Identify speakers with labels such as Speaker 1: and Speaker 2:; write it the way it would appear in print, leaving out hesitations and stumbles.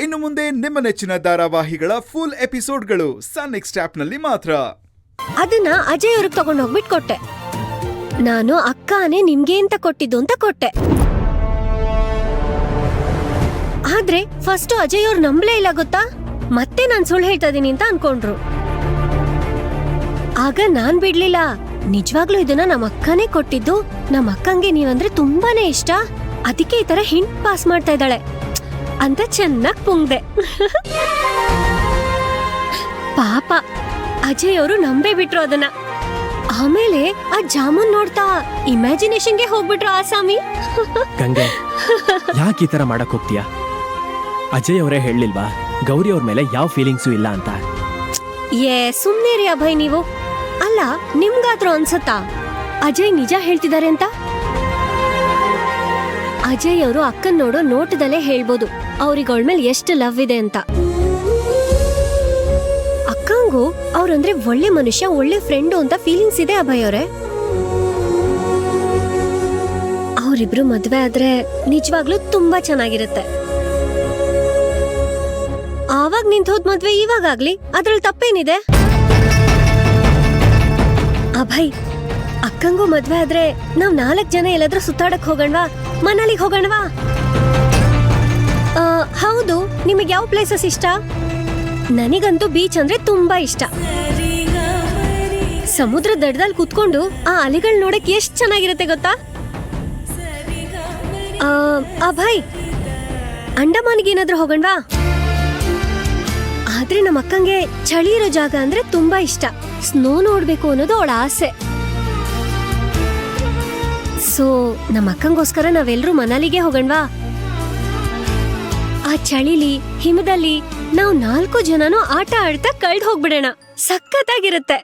Speaker 1: ಇನ್ನು ಮುಂದೆ ನಿಮ್ಮ ನೆಚ್ಚಿನ ಧಾರಾವಾಹಿಗಳ ಫುಲ್ ಎಪಿಸೋಡ್ಗಳು ಸನ್ ನೆಕ್ಸ್ಟ್ ಆಪ್ನಲ್ಲಿ ಮಾತ್ರ.
Speaker 2: ಅದನ್ನ ಅಜಯ್ ಅವ್ರಿಗೆ ತಗೊಂಡ್ ಹೋಗ್ಬಿಟ್ಟು ಕೊಟ್ಟೆ. ನಾನು ಅಕ್ಕನೇ ನಿಮ್ಗೆ ಅಂತ ಕೊಟ್ಟಿದ್ದು ಅಂತ ಕೊಟ್ಟೆ. ಆದ್ರೆ ಫಸ್ಟ್ ಅಜಯ್ ಅವ್ರು ನಂಬಲೇ ಇಲ್ಲ ಗೊತ್ತಾ. ಮತ್ತೆ ನಾನ್ ಸುಳ್ಳು ಹೇಳ್ತಾ ಇದೀನಿ ಅಂತ ಅನ್ಕೊಂಡ್ರು. ಆಗ ನಾನ್ ಬಿಡ್ಲಿಲ್ಲ. ನಿಜವಾಗ್ಲೂ ಇದನ್ನ ನಮ್ಮ ಅಕ್ಕನೇ ಕೊಟ್ಟಿದ್ದು. ನಮ್ಮ ಅಕ್ಕಂಗೆ ನೀವಂದ್ರೆ ತುಂಬಾನೇ ಇಷ್ಟ, ಅದಕ್ಕೆ ಈ ತರ ಹಿಂಟ್ ಪಾಸ್ ಮಾಡ್ತಾ ಇದ್ದಾಳೆ ಅಂತ ಚೆನ್ನಾಗ್ ಪುಂಗ್ದೆ. ಪಾಪ ಅಜಯ್ ಅವರು ನಂಬೇ ಬಿಟ್ರು ಅದನ್ನ. ಆಮೇಲೆ ಆ ಜಾಮೂನ್ ನೋಡ್ತಾ ಇಮ್ಯಾಜಿನೇಷನ್ಗೆ ಹೋಗ್ಬಿಟ್ರು ಆಸಾಮಿ.
Speaker 3: ಗಂಗೆ, ಯಾಕೆ ಈ ತರ ಮಾಡಕ್ ಹೋಗ್ತೀಯಾ? ಅಜಯ್ ಅವರೇ ಹೇಳಲಿಲ್ವಾ ಗೌರಿ ಅವ್ರ ಮೇಲೆ ಯಾವ ಫೀಲಿಂಗ್ಸು ಇಲ್ಲ ಅಂತ?
Speaker 2: ಸುಮ್ನೆ ರೀ ಅಭಯ್ ನೀವು. ಅಲ್ಲ, ನಿಮ್ಗಾದ್ರೂ ಅನ್ಸತ್ತಾ ಅಜಯ್ ನಿಜ ಹೇಳ್ತಿದ್ದಾರೆ ಅಂತ? ಅಜಯ್ ಅವರು ಅಕ್ಕನ್ ನೋಡೋ ನೋಟದಲ್ಲೇ ಹೇಳ್ಬೋದು ಅವ್ರಿಗೆ ಅವಳ ಮೇಲೆ ಎಷ್ಟು ಲವ್ ಇದೆ ಅಂತ. ಅಕ್ಕಂಗೂ ಅವ್ರಂದ್ರೆ ಒಳ್ಳೆ ಮನುಷ್ಯ, ಒಳ್ಳೆ ಫ್ರೆಂಡು ಅಂತ ಫೀಲಿಂಗ್ಸ್ ಇದೆ ಅಭಯ್ ಅವರೇ. ಅವರಿಬ್ರು ಮದ್ವೆ ಆದ್ರೆ ನಿಜವಾಗ್ಲೂ ತುಂಬಾ ಚೆನ್ನಾಗಿರುತ್ತೆ. ಆವಾಗ ನಿಂತೋದ್ ಮದ್ವೆ ಇವಾಗ್ಲಿ ಅದ್ರಲ್ಲಿ ತಪ್ಪೇನಿದೆ? ಅಭಯ್, ಅಕ್ಕಂಗೂ ಮದ್ವೆ ಆದ್ರೆ ನಾವ್ 4 ಜನ ಎಲ್ಲಾದ್ರೂ ಸುತ್ತಾಡಕ್ ಹೋಗಣ್ವಾ? ಮನಾಲಿಗೆ ಹೋಗಣ್ವಾ? ಹೌದು, ನಿಮಗೆ ಯಾವ ಪ್ಲೇಸಸ್ ಇಷ್ಟ? ನನಗಂತೂ ಬೀಚ್ ಅಂದ್ರೆ ತುಂಬಾ ಇಷ್ಟ. ಸಮುದ್ರ ದಡದಲ್ಲಿ ಕುತ್ಕೊಂಡು ಆ ಅಲೆಗಳು ನೋಡಕ್ ಎಷ್ಟ್ ಚೆನ್ನಾಗಿರುತ್ತೆ ಗೊತ್ತಾ? ಅಭಯ್, ಅಂಡಮಾನ್ಗೆ ಏನಾದ್ರೂ ಹೋಗಣ್ವಾ? ಆದ್ರೆ ನಮ್ಮ ಅಕ್ಕಂಗೆ ಚಳಿ ಇರೋ ಜಾಗ ಅಂದ್ರೆ ತುಂಬಾ ಇಷ್ಟ. ಸ್ನೋ ನೋಡ್ಬೇಕು ಅನ್ನೋದು ಅವಳ ಆಸೆ. ಸೊ ನಮ್ಮ ಅಕ್ಕಂಗೋಸ್ಕರ ನಾವೆಲ್ಲರೂ ಮನಾಲಿಗೆ ಹೋಗಣ್ವಾ? ಆ ಚಳಿಲಿ ಹಿಮದಲ್ಲಿ ನಾವು 4 ಜನನೂ ಆಟ ಆಡ್ತಾ ಕಳ್ದ್ ಹೋಗ್ಬಿಡೋಣ. ಸಖತ್ತಾಗಿರುತ್ತೆ.